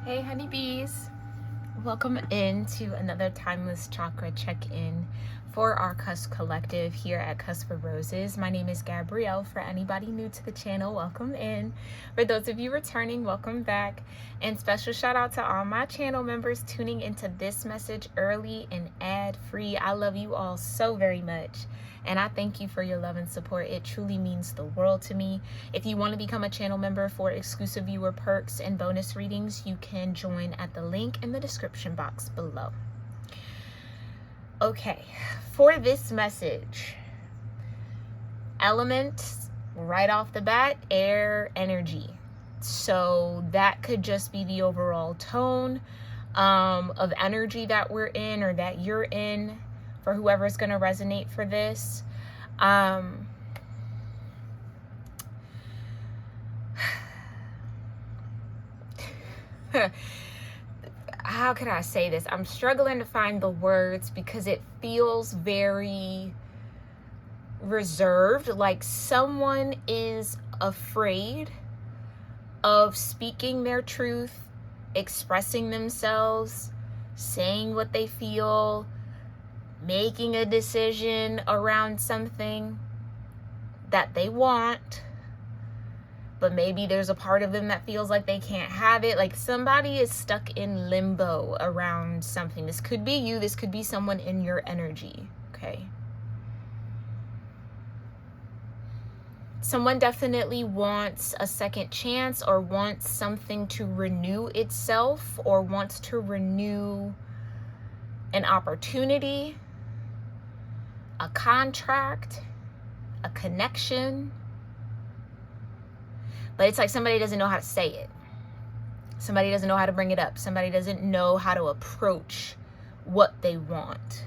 Hey honeybees, welcome into another timeless chakra check-in for our cusp collective here at Cusp of Roses. My name is Gabrielle. For anybody new to the channel, welcome in. For those of you returning, welcome back. And special shout out to all my channel members tuning into this message early and ad-free. I love you all so very much. And I thank you for your love and support. It truly means the world to me. If you want to become a channel member for exclusive viewer perks and bonus readings, you can join at the link in the description box below. Okay, for this message, element right off the bat, air energy. So that could just be the overall tone of energy that we're in or that you're in, for whoever's going to resonate for this. How can I say this? I'm struggling to find the words because it feels very reserved, like someone is afraid of speaking their truth, expressing themselves, saying what they feel, making a decision around something that they want, but maybe there's a part of them that feels like they can't have it. Like somebody is stuck in limbo around something. This could be you, this could be someone in your energy, okay? Someone definitely wants a second chance or wants something to renew itself or wants to renew an opportunity, a contract, a connection, but it's like somebody doesn't know how to say it. Somebody doesn't know how to bring it up. Somebody doesn't know how to approach what they want.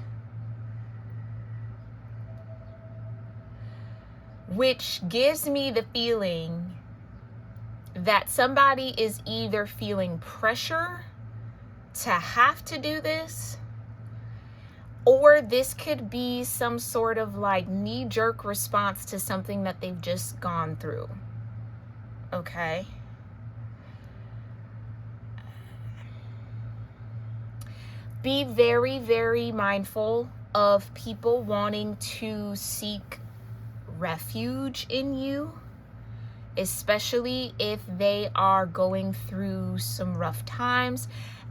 Which gives me the feeling that somebody is either feeling pressure to have to do this, or this could be some sort of like knee-jerk response to something that they've just gone through. Okay? Be very, very mindful of people wanting to seek refuge in you, especially if they are going through some rough times.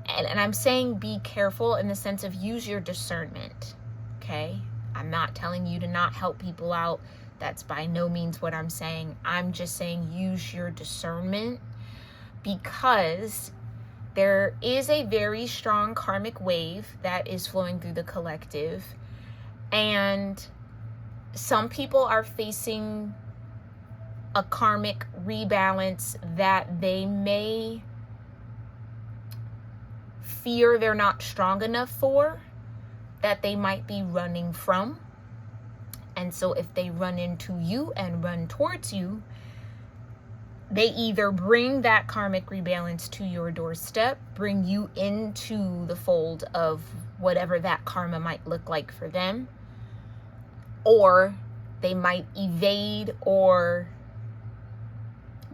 And I'm saying be careful in the sense of use your discernment, okay? I'm not telling you to not help people out. That's by no means what I'm saying. I'm just saying use your discernment, because there is a very strong karmic wave that is flowing through the collective. And some people are facing a karmic rebalance that they may fear they're not strong enough for, that they might be running from. And so if they run into you and run towards you, they either bring that karmic rebalance to your doorstep, bring you into the fold of whatever that karma might look like for them, or they might evade or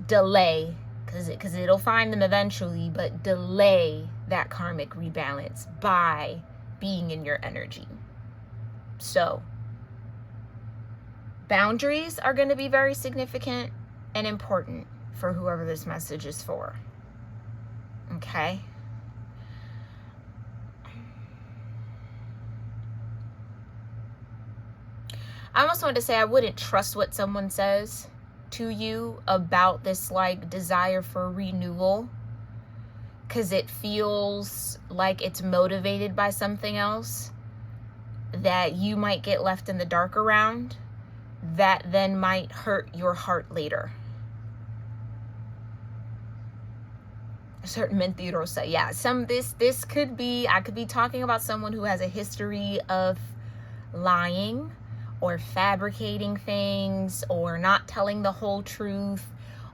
delay, because it'll find them eventually, but delay that karmic rebalance by being in your energy. So boundaries are going to be very significant and important for whoever this message is for. Okay? I almost wanted to say I wouldn't trust what someone says to you about this like desire for renewal, because it feels like it's motivated by something else that you might get left in the dark around, that then might hurt your heart later. Certain mentirosa. Yeah, this could be, I could be talking about someone who has a history of lying or fabricating things or not telling the whole truth,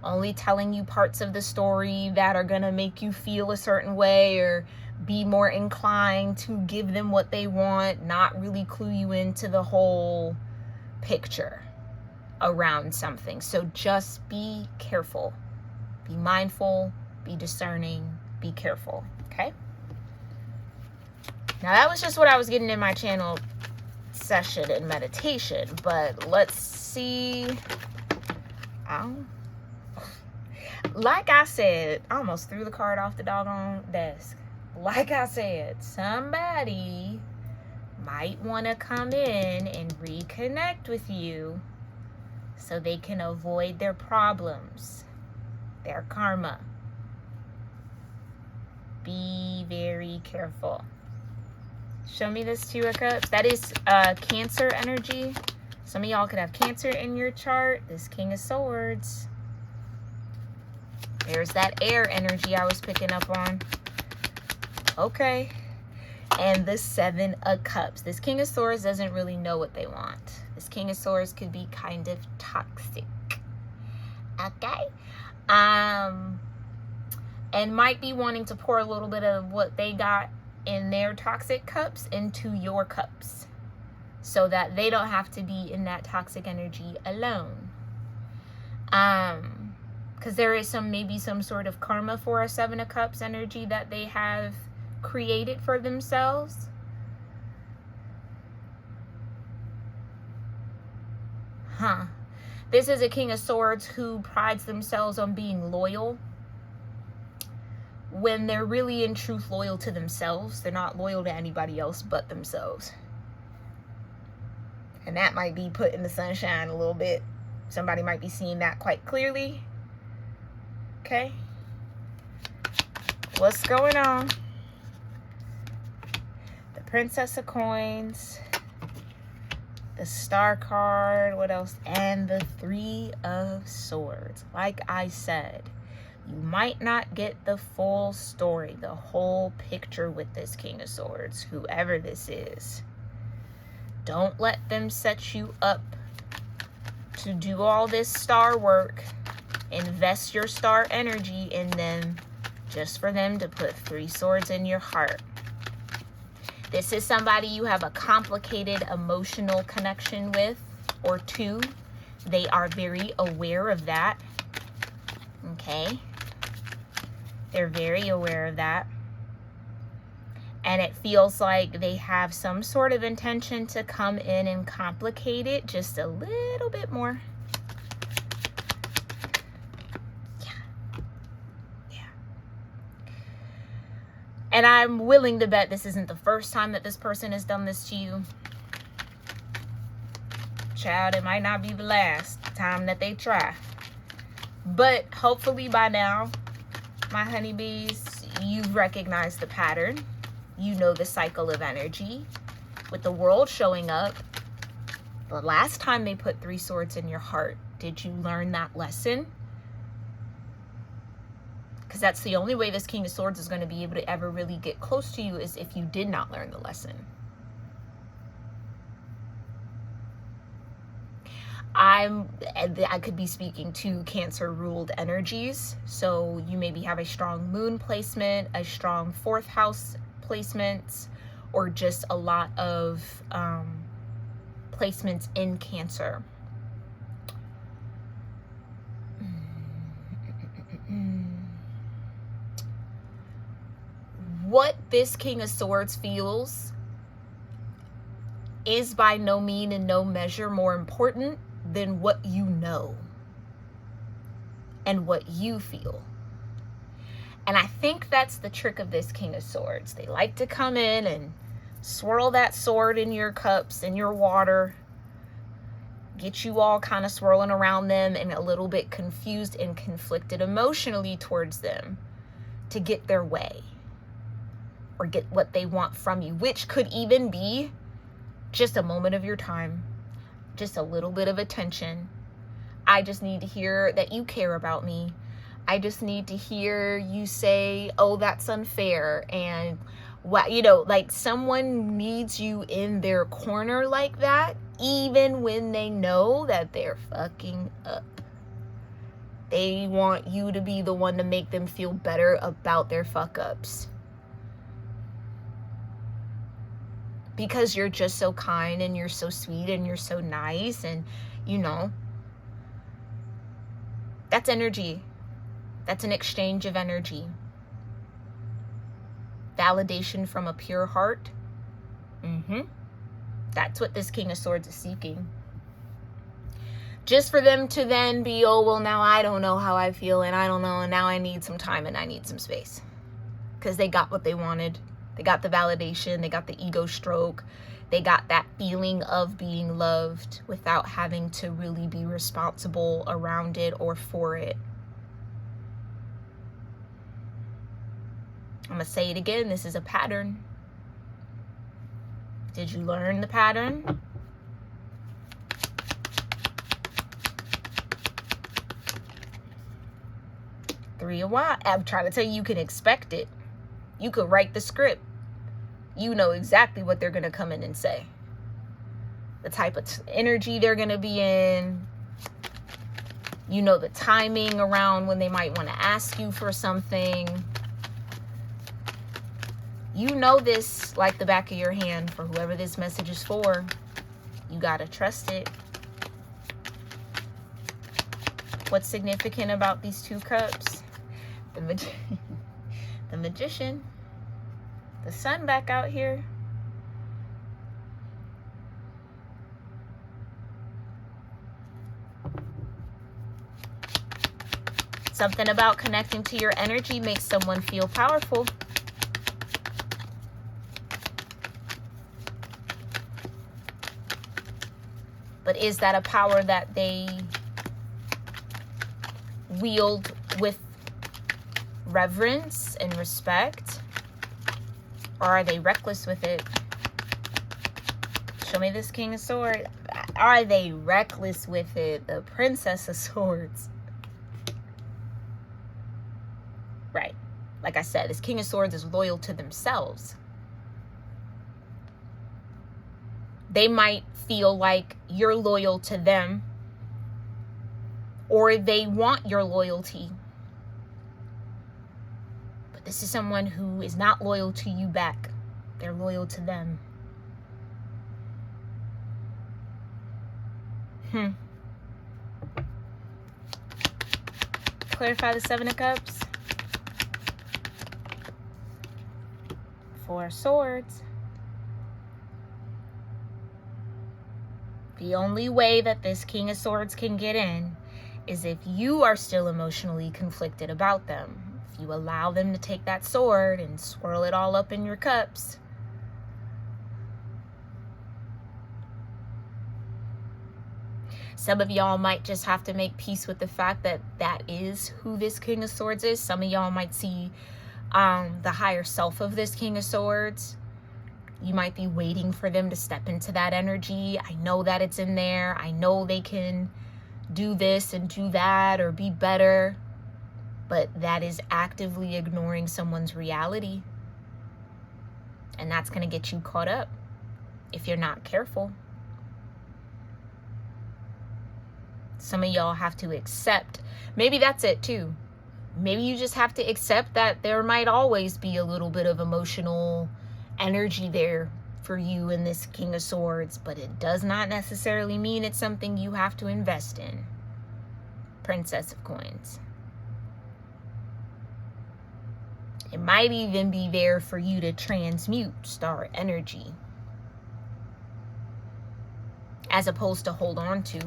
only telling you parts of the story that are going to make you feel a certain way or be more inclined to give them what they want, not really clue you into the whole picture around something. So just be careful, be mindful, be discerning, Be careful, okay? Now, that was just what I was getting in my channel session and meditation, but let's see. Like I said, I almost threw the card off the doggone desk. Like I said, somebody might want to come in and reconnect with you so they can avoid their problems, their karma. Be very careful. Show me this Two of Cups. That is Cancer energy. Some of y'all could have Cancer in your chart. This King of Swords. There's that air energy I was picking up on. Okay. And the Seven of Cups. This King of Swords doesn't really know what they want. This King of Swords could be kind of toxic. Okay. And might be wanting to pour a little bit of what they got in their toxic cups into your cups, so that they don't have to be in that toxic energy alone. Because there is maybe some sort of karma for a Seven of Cups energy that they have created for themselves. This is a King of Swords who prides themselves on being loyal, when they're really in truth loyal to themselves. They're not loyal to anybody else but themselves. And that might be put in the sunshine a little bit. Somebody might be seeing that quite clearly. Okay. What's going on? The Princess of Coins. The Star card. What else? And the Three of Swords. Like I said, you might not get the full story, the whole picture with this King of Swords, whoever this is. Don't let them set you up to do all this star work, invest your star energy in them, just for them to put 3 swords in your heart. This is somebody you have a complicated emotional connection with, or two. They are very aware of that. Okay? They're very aware of that. And it feels like they have some sort of intention to come in and complicate it just a little bit more. Yeah. And I'm willing to bet this isn't the first time that this person has done this to you. Child, it might not be the last time that they try. But hopefully by now, my honeybees, you've recognized the pattern. You know the cycle of energy. With the World showing up, the last time they put 3 swords in your heart, did you learn that lesson? Because that's the only way this King of Swords is going to be able to ever really get close to you, is if you did not learn the lesson. I could be speaking to Cancer ruled energies. So you maybe have a strong moon placement, a strong 4th house placement, or just a lot of placements in Cancer. What this King of Swords feels is by no mean and no measure more important than what you know and what you feel. And I think that's the trick of this King of Swords. They like to come in and swirl that sword in your cups, in your water, get you all kind of swirling around them and a little bit confused and conflicted emotionally towards them to get their way or get what they want from you, which could even be just a moment of your time, just a little bit of attention. I just need to hear that you care about me. I just need to hear you say, oh, that's unfair. And what, you know, like someone needs you in their corner like that, even when they know that they're fucking up. They want you to be the one to make them feel better about their fuck ups. Because you're just so kind and you're so sweet and you're so nice, and you know, that's energy. That's an exchange of energy. validation from a pure heart. That's what this King of Swords is seeking. Just for them to then be, oh, well, now I don't know how I feel, and I don't know, and now I need some time and I need some space. Because they got what they wanted. They got the validation. They got the ego stroke. They got that feeling of being loved without having to really be responsible around it or for it. I'm going to say it again. This is a pattern. Did you learn the pattern? Three of Wands. I'm trying to tell you, you can expect it. You could write the script. You know exactly what they're going to come in and say. The type of energy they're going to be in. You know the timing around when they might want to ask you for something. You know this like the back of your hand for whoever this message is for. You got to trust it. What's significant about these 2 cups? The Magician. The sun back out here. Something about connecting to your energy makes someone feel powerful. But is that a power that they wield with reverence and respect? Or are they reckless with it? Show me this King of Swords. Are they reckless with it? The Princess of Swords. Right. Like I said, this King of Swords is loyal to themselves. They might feel like you're loyal to them, or they want your loyalty. But this is someone who is not loyal to you back. They're loyal to them. Clarify the 7 of Cups. 4 of Swords. The only way that this King of Swords can get in is if you are still emotionally conflicted about them. If you allow them to take that sword and swirl it all up in your cups. Some of y'all might just have to make peace with the fact that that is who this King of Swords is. Some of y'all might see the higher self of this King of Swords. You might be waiting for them to step into that energy. I know that it's in there. I know they can do this and do that or be better. But that is actively ignoring someone's reality. And that's going to get you caught up if you're not careful. Some of y'all have to accept. Maybe that's it too. Maybe you just have to accept that there might always be a little bit of emotional energy there for you in this King of Swords, but it does not necessarily mean it's something you have to invest in. Princess of Coins. It might even be there for you to transmute star energy, as opposed to hold on to.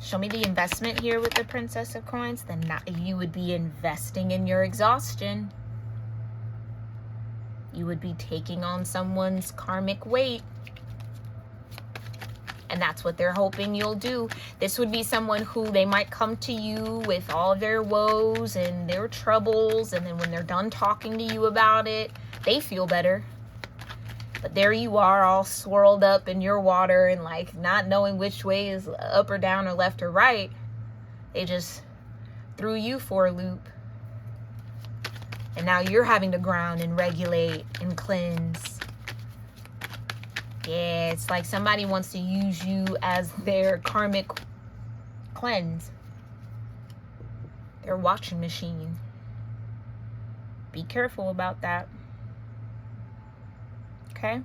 Show me the investment here with the Princess of Coins. Then you would be investing in your exhaustion. You would be taking on someone's karmic weight. And that's what they're hoping you'll do. This would be someone who they might come to you with all their woes and their troubles. And then when they're done talking to you about it, they feel better. But there you are, all swirled up in your water and like not knowing which way is up or down or left or right. They just threw you for a loop. And now you're having to ground and regulate and cleanse. Yeah, it's like somebody wants to use you as their karmic cleanse. Their washing machine. Be careful about that. Okay?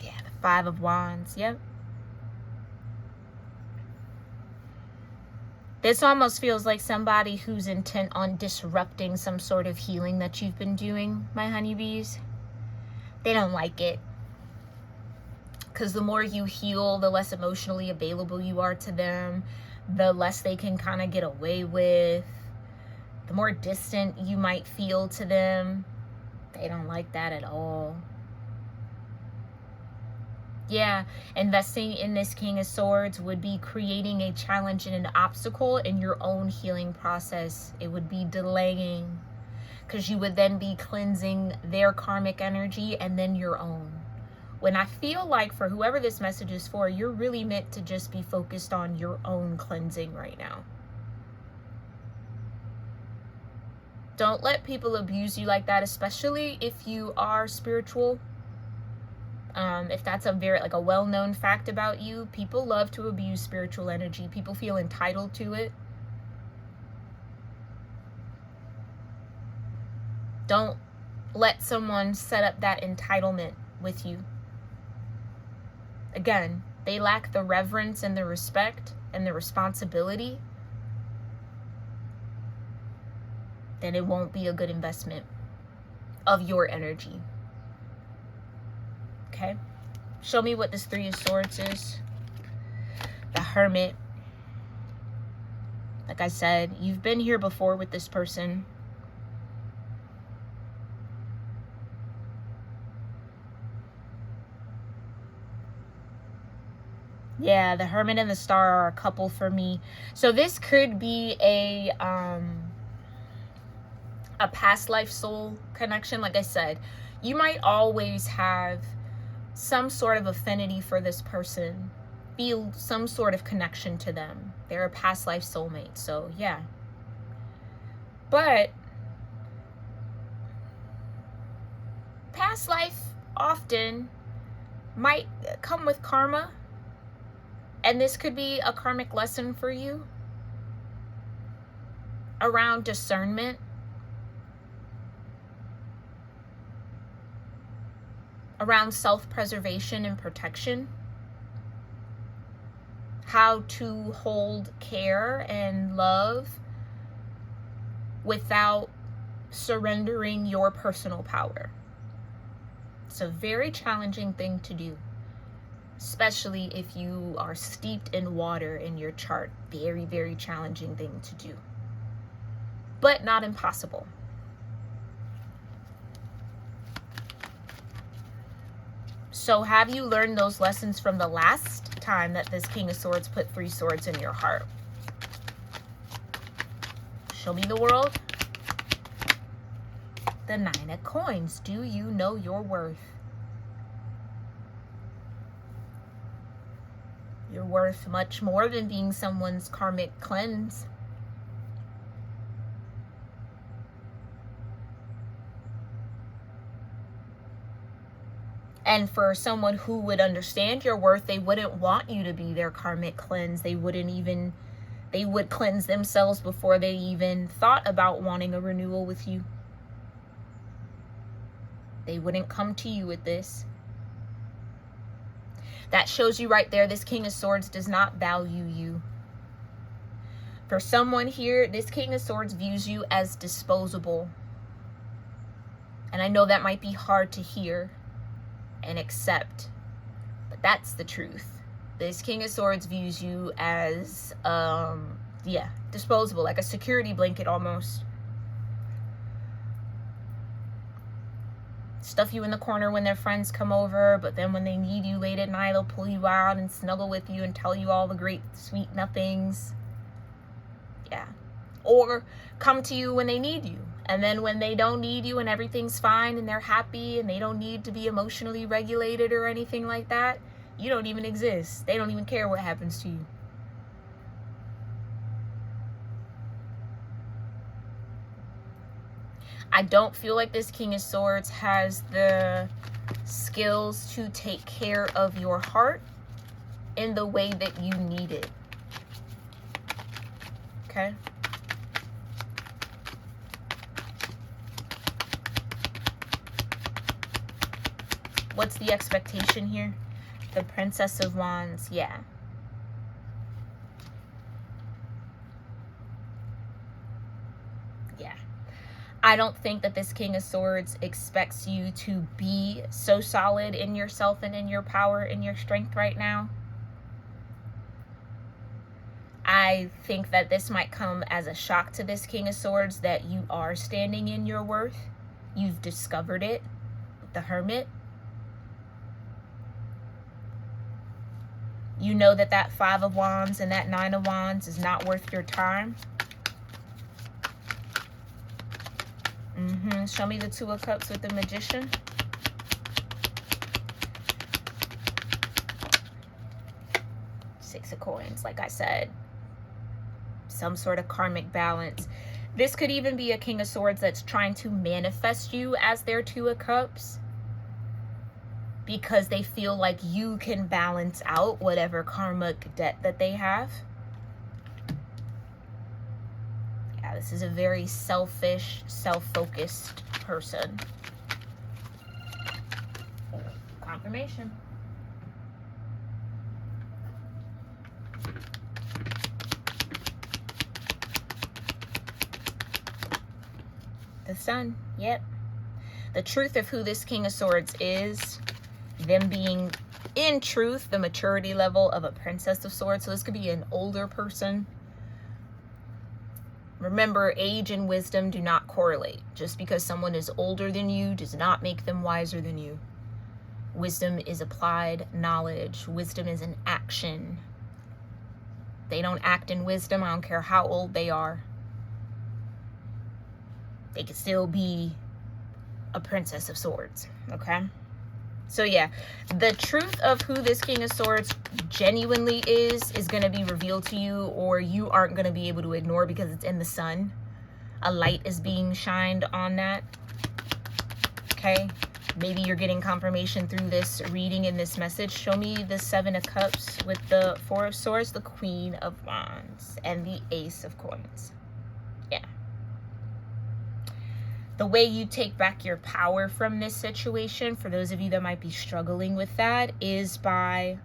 Yeah, the 5 of Wands. Yep. This almost feels like somebody who's intent on disrupting some sort of healing that you've been doing, my honeybees. They don't like it. Because the more you heal, the less emotionally available you are to them, the less they can kind of get away with, the more distant you might feel to them. They don't like that at all. Yeah, investing in this King of Swords would be creating a challenge and an obstacle in your own healing process. It would be delaying, because you would then be cleansing their karmic energy and then your own. When I feel like for whoever this message is for, you're really meant to just be focused on your own cleansing right now. Don't let people abuse you like that, especially if you are spiritual. If that's a very like a well-known fact about you, people love to abuse spiritual energy. People feel entitled to it. Don't let someone set up that entitlement with you. Again, they lack the reverence and the respect and the responsibility. Then it won't be a good investment of your energy. Okay? Show me what this Three of Swords is. The Hermit. Like I said, you've been here before with this person. Yeah, the Hermit and the Star are a couple for me. So this could be a past life soul connection. Like I said, you might always have some sort of affinity for this person, feel some sort of connection to them. They're a past life soulmate. So yeah, but past life often might come with karma, and this could be a karmic lesson for you around discernment, around self-preservation and protection, how to hold care and love without surrendering your personal power. It's a very challenging thing to do, especially if you are steeped in water in your chart. Very, very challenging thing to do, but not impossible. So have you learned those lessons from the last time that this King of Swords put three swords in your heart? Show me the world. The Nine of Coins. Do you know your worth? You're worth much more than being someone's karmic cleanse. And for someone who would understand your worth, they wouldn't want you to be their karmic cleanse. They would cleanse themselves before they even thought about wanting a renewal with you. They wouldn't come to you with this. That shows you right there, this King of Swords does not value you. For someone here, this King of Swords views you as disposable. And I know that might be hard to hear and accept, but that's the truth. This King of Swords views you as disposable, like a security blanket almost. Stuff you in the corner when their friends come over, but then when they need you late at night, they'll pull you out and snuggle with you and tell you all the great sweet nothings. Yeah. Or come to you when they need you. And then when they don't need you and everything's fine and they're happy and they don't need to be emotionally regulated or anything like that, you don't even exist. They don't even care what happens to you. I don't feel like this King of Swords has the skills to take care of your heart in the way that you need it. Okay? What's the expectation here? The Princess of Wands, yeah. I don't think that this King of Swords expects you to be so solid in yourself and in your power and your strength right now. I think that this might come as a shock to this King of Swords that you are standing in your worth. You've discovered it with the Hermit. You know that that Five of Wands and that Nine of Wands is not worth your time. Show me the Two of Cups with the Magician. Six of Coins, like I said. Some sort of karmic balance. This could even be a King of Swords that's trying to manifest you as their Two of Cups, because they feel like you can balance out whatever karmic debt that they have. Yeah, this is a very selfish, self-focused person. Confirmation. The Sun. Yep. The truth of who this King of Swords is, them being in truth the maturity level of a Princess of Swords. So this could be an older person. Remember, age and wisdom do not correlate. Just because someone is older than you does not make them wiser than you. Wisdom is applied knowledge. Wisdom is an action. They don't act in wisdom. I don't care how old they are. They could still be a Princess of Swords. Okay? So yeah, the truth of who this King of Swords genuinely is going to be revealed to you, or you aren't going to be able to ignore because it's in the Sun. A light is being shined on that. Okay? Maybe you're getting confirmation through this reading in this message. Show me the Seven of Cups with the Four of Swords, the Queen of Wands, and the Ace of Coins. Yeah. The way you take back your power from this situation, for those of you that might be struggling with that, is by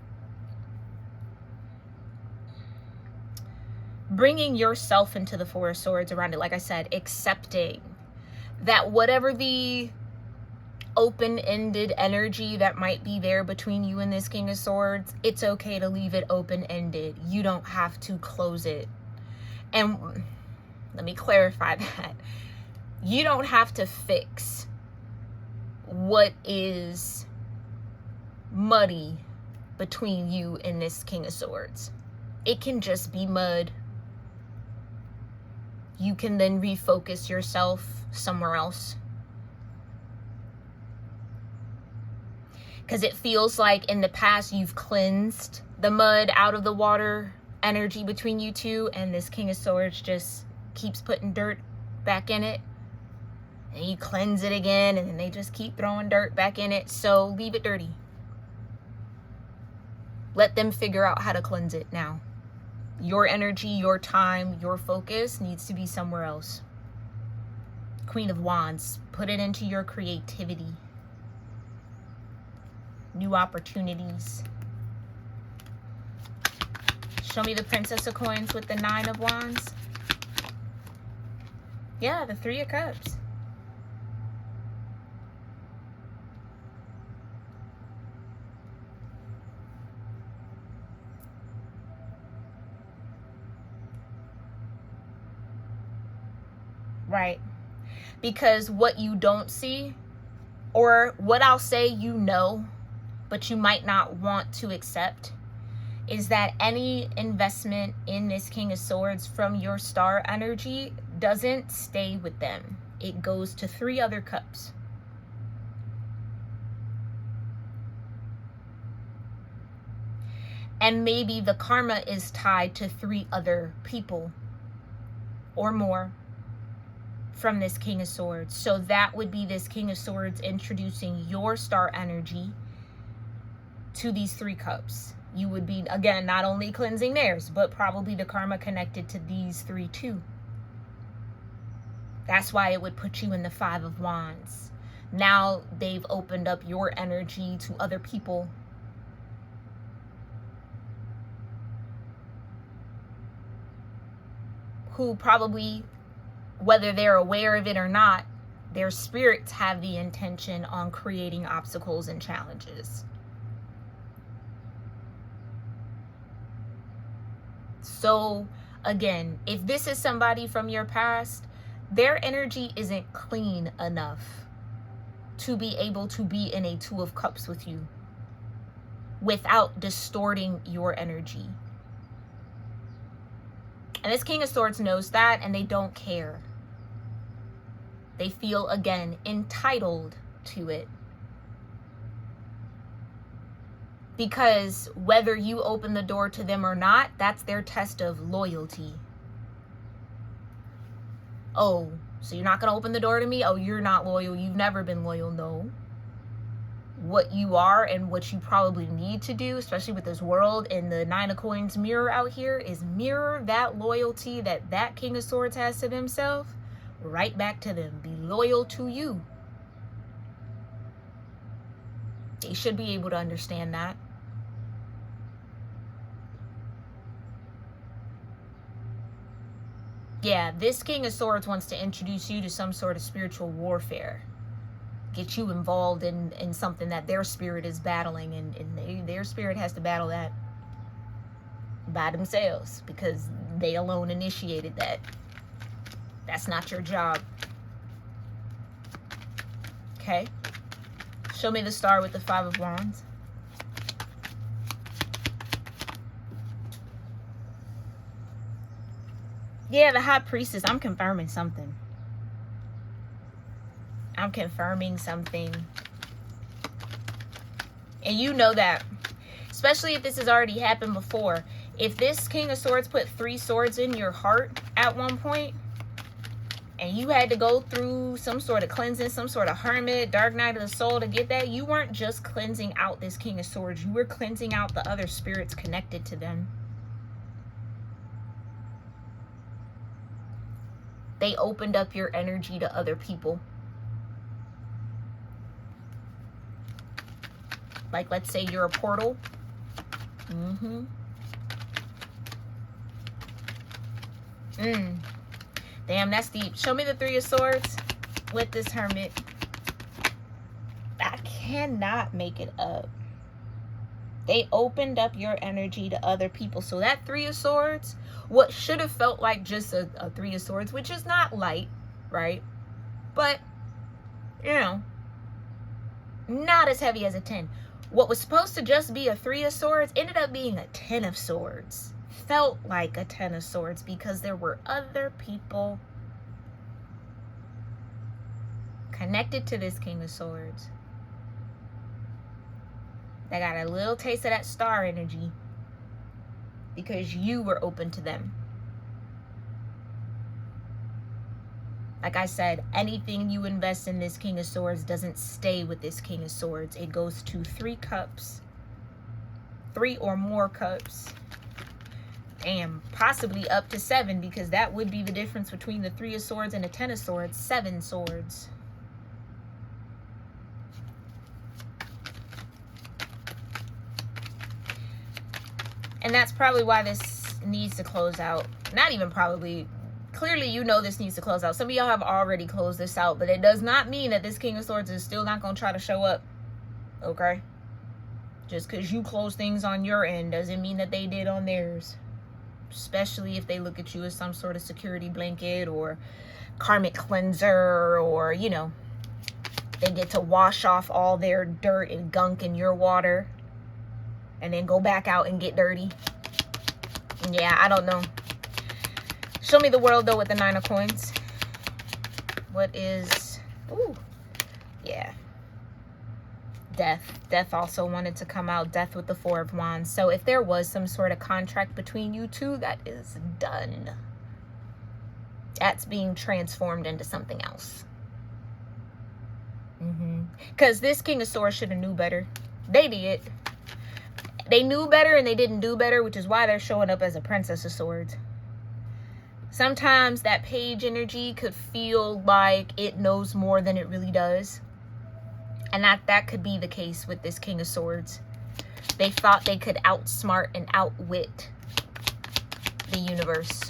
bringing yourself into the Four of Swords around it. Like I said, accepting that whatever the open-ended energy that might be there between you and this King of Swords, it's okay to leave it open-ended. You don't have to close it. And let me clarify that. You don't have to fix what is muddy between you and this King of Swords. It can just be mud. You can then refocus yourself somewhere else. Because it feels like in the past you've cleansed the mud out of the water energy between you two, and this King of Swords just keeps putting dirt back in it. And you cleanse it again, and then they just keep throwing dirt back in it. So leave it dirty. Let them figure out how to cleanse it now. Your energy, your time, your focus needs to be somewhere else. Queen of Wands, put it into your creativity. New opportunities. Show me the Princess of Coins with the Nine of Wands. Yeah, the Three of Cups. Right. Because what you don't see, or what I'll say you know, but you might not want to accept, is that any investment in this King of Swords from your star energy doesn't stay with them. It goes to 3 other cups. And maybe the karma is tied to 3 other people or more from this King of Swords. So that would be this King of Swords introducing your star energy to these 3 cups. You would be, again, not only cleansing theirs, but probably the karma connected to these 3 too. That's why it would put you in the 5 of Wands. Now they've opened up your energy to other people. Who probably, whether they're aware of it or not, their spirits have the intention on creating obstacles and challenges. So again, if this is somebody from your past, their energy isn't clean enough to be able to be in a Two of Cups with you without distorting your energy. And this King of Swords knows that, and they don't care. They feel, again, entitled to it. Because whether you open the door to them or not, that's their test of loyalty. Oh, so you're not going to open the door to me? Oh, you're not loyal. You've never been loyal. No. What you are and what you probably need to do, especially with this world and the Nine of Coins mirror out here, is mirror that loyalty that that King of Swords has to themselves right back to them. Be loyal to you. They should be able to understand that. Yeah, this King of Swords wants to introduce you to some sort of spiritual warfare. Get you involved in something that their spirit is battling, and their spirit has to battle that by themselves because they alone initiated that. That's not your job. Okay. Show me the star with the Five of Wands. Yeah, the High Priestess. I'm confirming something. I'm confirming something. And you know that. Especially if this has already happened before. If this King of Swords put 3 swords in your heart at one point, and you had to go through some sort of cleansing, some sort of hermit, dark night of the soul to get that, you weren't just cleansing out this King of Swords. You were cleansing out the other spirits connected to them. They opened up your energy to other people. Like, let's say you're a portal. Damn, that's deep. Show me the Three of Swords with this Hermit. I cannot make it up. They opened up your energy to other people. So that Three of Swords, what should have felt like just a Three of Swords, which is not light, right? But, you know, not as heavy as a 10. What was supposed to just be a Three of Swords ended up being a 10 of Swords. Felt like a 10 of Swords because there were other people connected to this King of Swords that got a little taste of that star energy because you were open to them. Like I said, anything you invest in this King of Swords doesn't stay with this King of Swords. It goes to 3 cups, 3 or more cups, and possibly up to 7, because that would be the difference between the 3 of Swords and the 10 of Swords. 7 swords. And that's probably why this needs to close out. Not even probably. Clearly, you know this needs to close out. Some of y'all have already closed this out, but it does not mean that this King of Swords is still not going to try to show up. Okay? Just because you close things on your end doesn't mean that they did on theirs. Especially if they look at you as some sort of security blanket or karmic cleanser, or, you know, they get to wash off all their dirt and gunk in your water and then go back out and get dirty. Yeah, I don't know. Show me the world, though, with the 9 of Coins. What is... Ooh. Yeah. Death. Death also wanted to come out. Death with the 4 of Wands. So if there was some sort of contract between you two, that is done. That's being transformed into something else. Because this King of Swords should have knew better. They did. They knew better and they didn't do better, which is why they're showing up as a Princess of Swords. Sometimes that page energy could feel like it knows more than it really does. And that could be the case with this King of Swords. They thought they could outsmart and outwit the universe.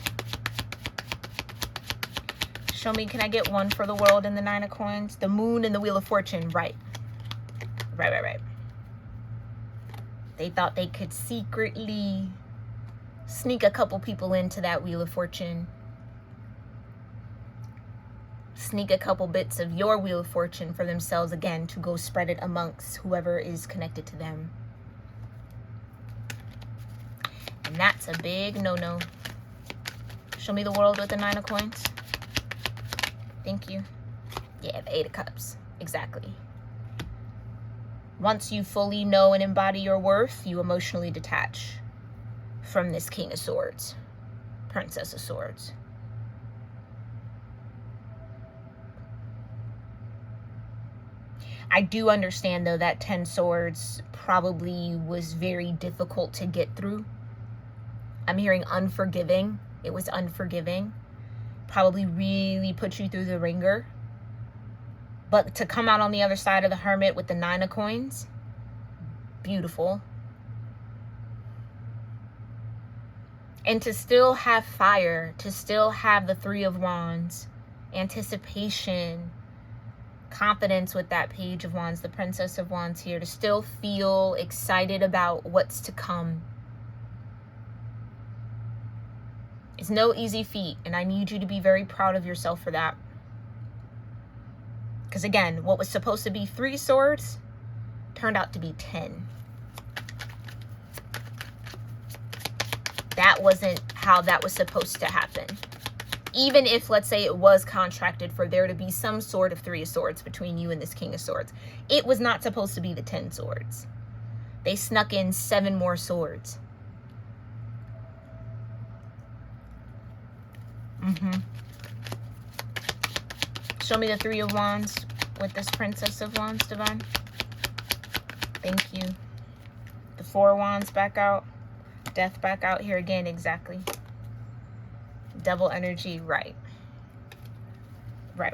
Show Show me, can I get one for the world and the Nine of Coins? The Moon and the Wheel of Fortune. Right. Right. They thought they could secretly sneak a couple people into that Wheel of Fortune. Sneak a couple bits of your Wheel of Fortune for themselves, again, to go spread it amongst whoever is connected to them. And that's a big no-no. Show me the world with the Nine of Coins. Thank you. Yeah, the Eight of Cups. Exactly. Once you fully know and embody your worth, you emotionally detach from this King of Swords, Princess of Swords. I do understand, though, that 10 Swords probably was very difficult to get through. I'm hearing unforgiving. It was unforgiving. Probably really put you through the ringer. But to come out on the other side of the Hermit with the Nine of Coins, beautiful. And to still have fire, to still have the Three of Wands, anticipation, confidence with that Page of Wands, the Princess of Wands here, to still feel excited about what's to come. It's no easy feat, and I need you to be very proud of yourself for that. Because again, what was supposed to be 3 swords turned out to be 10. That wasn't how that was supposed to happen. Even if, let's say, it was contracted for there to be some sort of 3 of Swords between you and this King of Swords, it was not supposed to be the 10 swords. They snuck in 7 more swords. Show me the Three of Wands with this Princess of Wands, Divine. Thank you. The 4 of Wands back out. Death back out here again, exactly. Double energy, right. Right.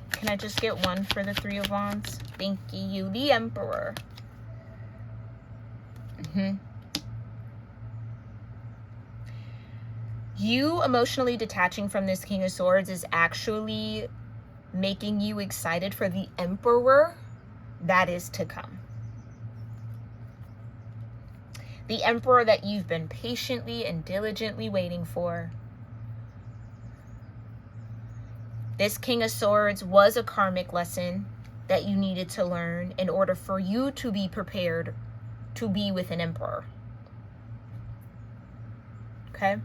Can I just get one for the 3 of Wands? Thank you. The Emperor. You emotionally detaching from this King of Swords is actually making you excited for the Emperor that is to come. The Emperor that you've been patiently and diligently waiting for. This King of Swords was a karmic lesson that you needed to learn in order for you to be prepared to be with an Emperor. Okay?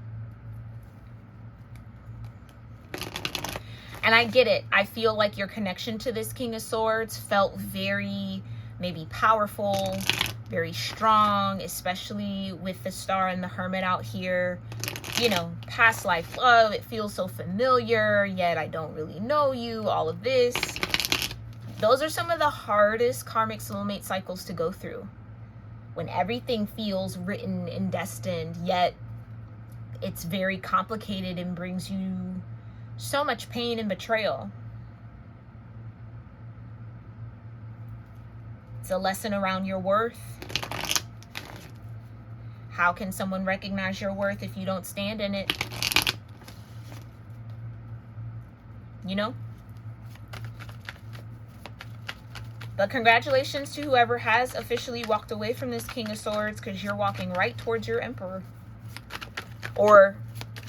And I get it. I feel like your connection to this King of Swords felt very, maybe powerful, very strong, especially with the Star and the Hermit out here. You know, past life love, it feels so familiar, yet I don't really know you, all of this. Those are some of the hardest karmic soulmate cycles to go through. When everything feels written and destined, yet it's very complicated and brings you so much pain and betrayal. It's a lesson around your worth. How can someone recognize your worth if you don't stand in it? You know? But congratulations to whoever has officially walked away from this King of Swords, because you're walking right towards your Emperor. Or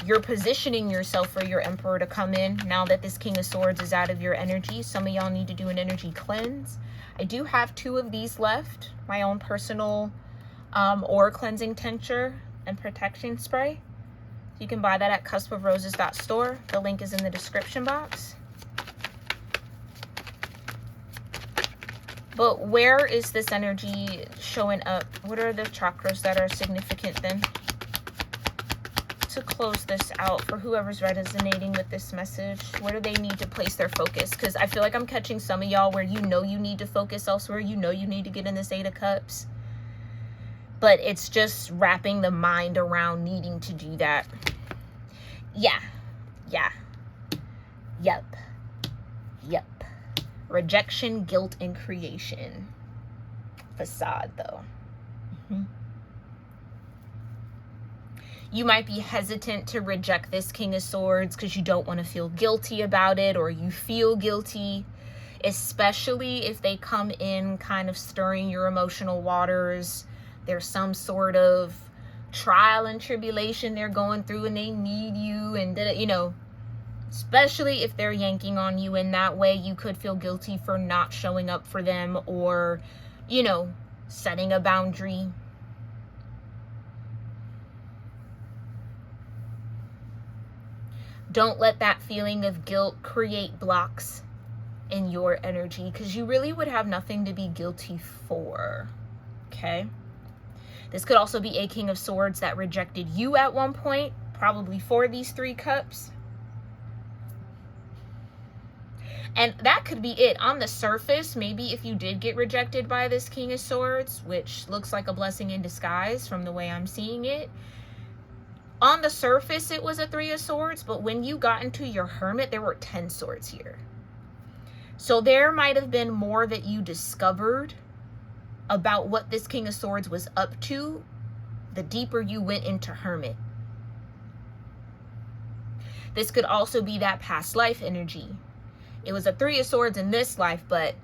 you're positioning yourself for your Emperor to come in now that this King of Swords is out of your energy. Some of y'all need to do an energy cleanse. I do have 2 of these left. My own personal aura cleansing tincture and protection spray. You can buy that at cuspofroses.store. The link is in the description box. But where is this energy showing up? What are the chakras that are significant then? To close this out for whoever's resonating with this message, where do they need to place their focus? Because I feel like I'm catching some of y'all where you know you need to focus elsewhere. You know you need to get in this 8 of Cups. But it's just wrapping the mind around needing to do that. Yeah. Yep. Rejection, guilt, and creation. Facade, though. You might be hesitant to reject this King of Swords because you don't want to feel guilty about it, or you feel guilty, especially if they come in kind of stirring your emotional waters. There's some sort of trial and tribulation they're going through and they need you, and you know, especially if they're yanking on you in that way, you could feel guilty for not showing up for them, or, you know, setting a boundary. Don't let that feeling of guilt create blocks in your energy, because you really would have nothing to be guilty for. Okay? This could also be a King of Swords that rejected you at one point, probably for these 3 cups. And that could be it. On the surface, maybe if you did get rejected by this King of Swords, which looks like a blessing in disguise from the way I'm seeing it, on the surface, it was a 3 of Swords, but when you got into your Hermit, there were 10 swords here. So there might have been more that you discovered about what this King of Swords was up to the deeper you went into Hermit. This could also be that past life energy. It was a 3 of Swords in this life, but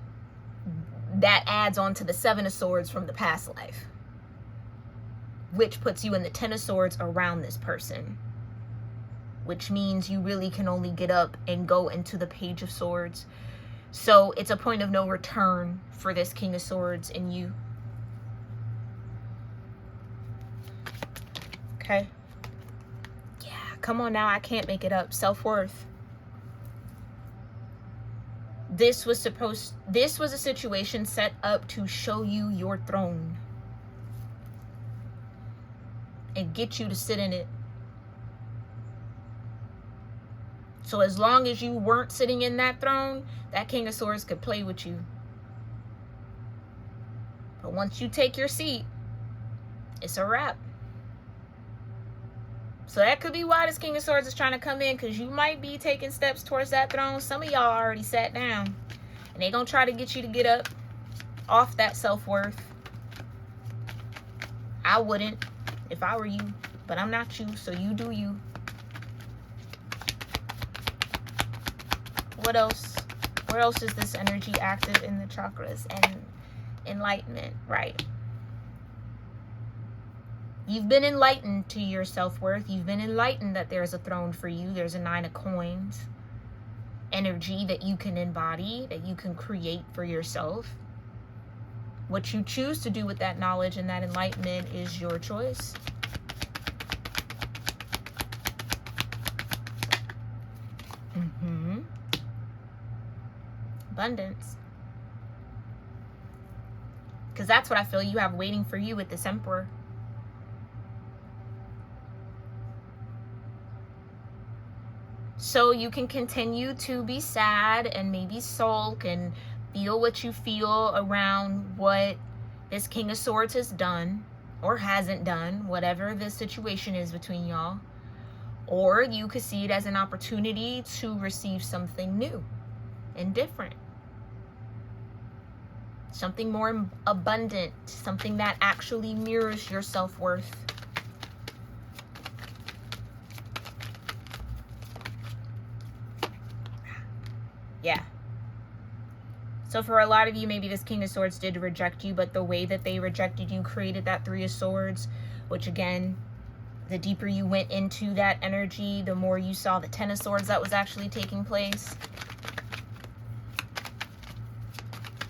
that adds on to the 7 of Swords from the past life, which puts you in the 10 of Swords around this person, which means you really can only get up and go into the Page of Swords. So it's a point of no return for this King of Swords in you. Okay? Yeah, come on now, I can't make it up. Self-worth. This was a situation set up to show you your throne and get you to sit in it. So as long as you weren't sitting in that throne, that King of Swords could play with you. But once you take your seat, it's a wrap. So that could be why this King of Swords is trying to come in, because you might be taking steps towards that throne. Some of y'all already sat down, and they're going to try to get you to get up off that self-worth. I wouldn't if I were you, but I'm not you, so you do you. What else? Where else is this energy active in the chakras? And enlightenment, right? You've been enlightened to your self-worth. You've been enlightened that there's a throne for you. There's a 9 of coins. Energy that you can embody, that you can create for yourself. What you choose to do with that knowledge and that enlightenment is your choice. Abundance. Because that's what I feel you have waiting for you with this Emperor. So you can continue to be sad and maybe sulk and feel what you feel around what this King of Swords has done or hasn't done, whatever the situation is between y'all. Or you could see it as an opportunity to receive something new and different. Something more abundant, something that actually mirrors your self-worth. Yeah. So for a lot of you, maybe this King of Swords did reject you, but the way that they rejected you created that 3 of Swords, which again, the deeper you went into that energy, the more you saw the 10 of Swords that was actually taking place.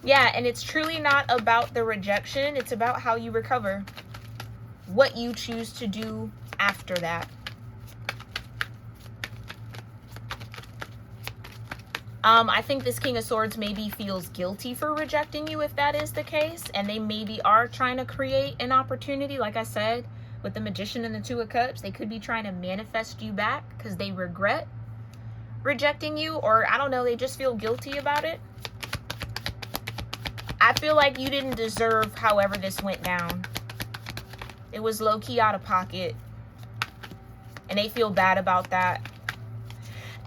Yeah, and it's truly not about the rejection. It's about how you recover. What you choose to do after that. I think this King of Swords maybe feels guilty for rejecting you if that is the case. And they maybe are trying to create an opportunity. Like I said, with the Magician and the 2 of Cups, they could be trying to manifest you back because they regret rejecting you. Or, I don't know, they just feel guilty about it. I feel like you didn't deserve however this went down. It was low-key out of pocket. And they feel bad about that.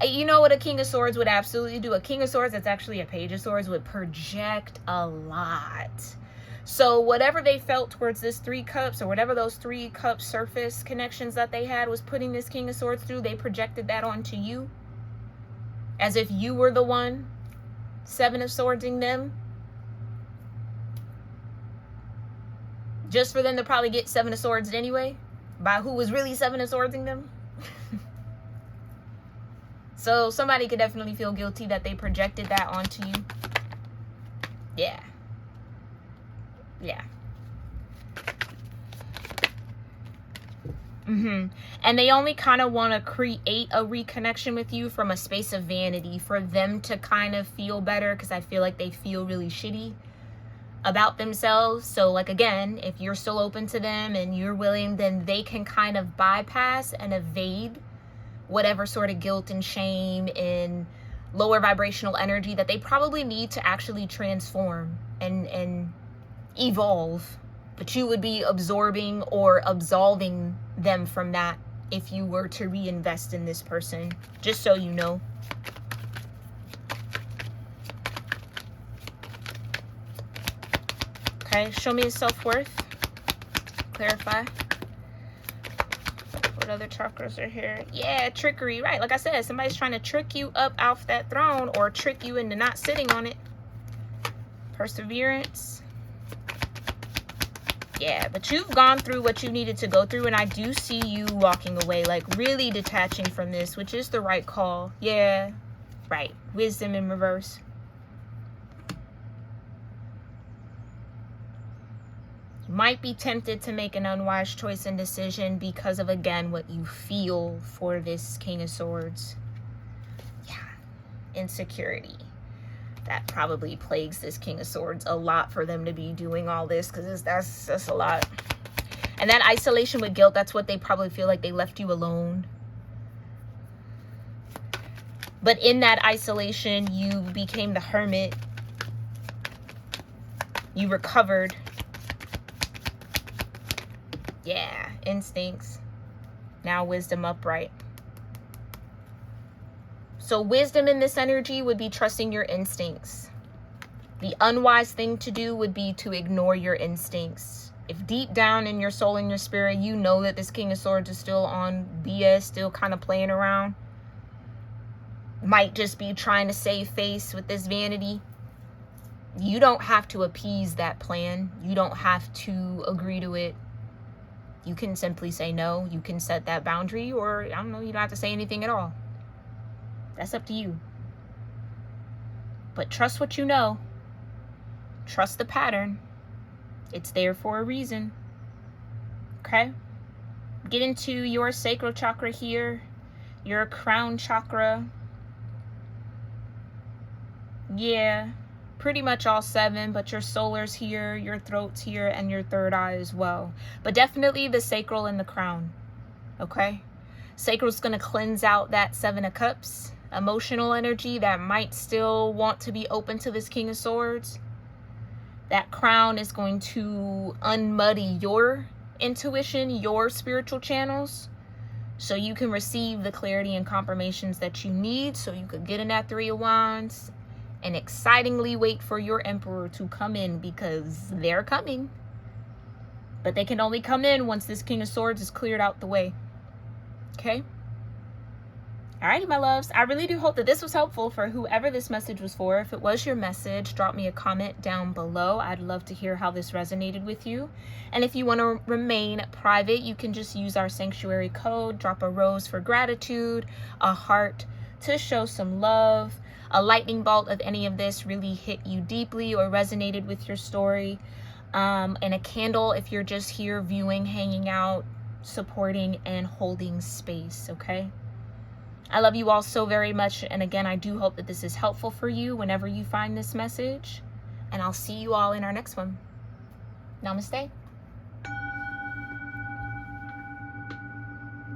You know what a King of Swords would absolutely do? A King of Swords that's actually a Page of Swords would project a lot. So whatever they felt towards this 3 cups, or whatever those 3 cup surface connections that they had was putting this King of Swords through, they projected that onto you. As if you were the one 7 of Swordsing them. Just for them to probably get 7 of Swords anyway. By who was really 7 of Swordsing them. So somebody could definitely feel guilty that they projected that onto you. Yeah. Yeah. And they only kind of want to create a reconnection with you from a space of vanity, for them to kind of feel better, because I feel like they feel really shitty about themselves. So like, again, if you're still open to them and you're willing, then they can kind of bypass and evade whatever sort of guilt and shame and lower vibrational energy that they probably need to actually transform and evolve. But you would be absorbing or absolving them from that if you were to reinvest in this person, just so you know. Okay, show me his self-worth. Clarify. What other chakras are here? Yeah, trickery, right? Like I said, somebody's trying to trick you up off that throne, or trick you into not sitting on it. Perseverance. Yeah, but you've gone through what you needed to go through, and I do see you walking away, like really detaching from this, which is the right call. Yeah, right. Wisdom in reverse. You might be tempted to make an unwise choice and decision because of, again, what you feel for this King of Swords. Yeah, insecurity. That probably plagues this King of Swords a lot, for them to be doing all this, because that's a lot. And that isolation with guilt, that's what they probably feel like they left you alone. But in that isolation, you became the hermit. You recovered. Yeah, instincts. Now wisdom upright. So wisdom in this energy would be trusting your instincts. The unwise thing to do would be to ignore your instincts. If deep down in your soul and your spirit, you know that this King of Swords is still on BS, still kind of playing around, might just be trying to save face with this vanity, you don't have to appease that plan. You don't have to agree to it. You can simply say no. You can set that boundary, or I don't know, you don't have to say anything at all. That's up to you. But trust what you know. Trust the pattern. It's there for a reason. Okay? Get into your sacral chakra here. Your crown chakra. Yeah. Pretty much all 7, but your solar's here, your throat's here, and your third eye as well. But definitely the sacral and the crown. Okay? Sacral's going to cleanse out that 7 of Cups. Emotional energy that might still want to be open to this King of Swords. That crown is going to unmuddy your intuition, your spiritual channels, so you can receive the clarity and confirmations that you need, so you could get in that 3 of Wands and excitingly wait for your Emperor to come in, because they're coming. But they can only come in once this King of Swords is cleared out the way. Okay? Alrighty, my loves. I really do hope that this was helpful for whoever this message was for. If it was your message, drop me a comment down below. I'd love to hear how this resonated with you. And if you want to remain private, you can just use our sanctuary code. Drop a rose for gratitude, a heart to show some love, a lightning bolt of any of this really hit you deeply or resonated with your story, and a candle if you're just here viewing, hanging out, supporting, and holding space. Okay? I love you all so very much, and again, I do hope that this is helpful for you whenever you find this message, and I'll see you all in our next one. Namaste.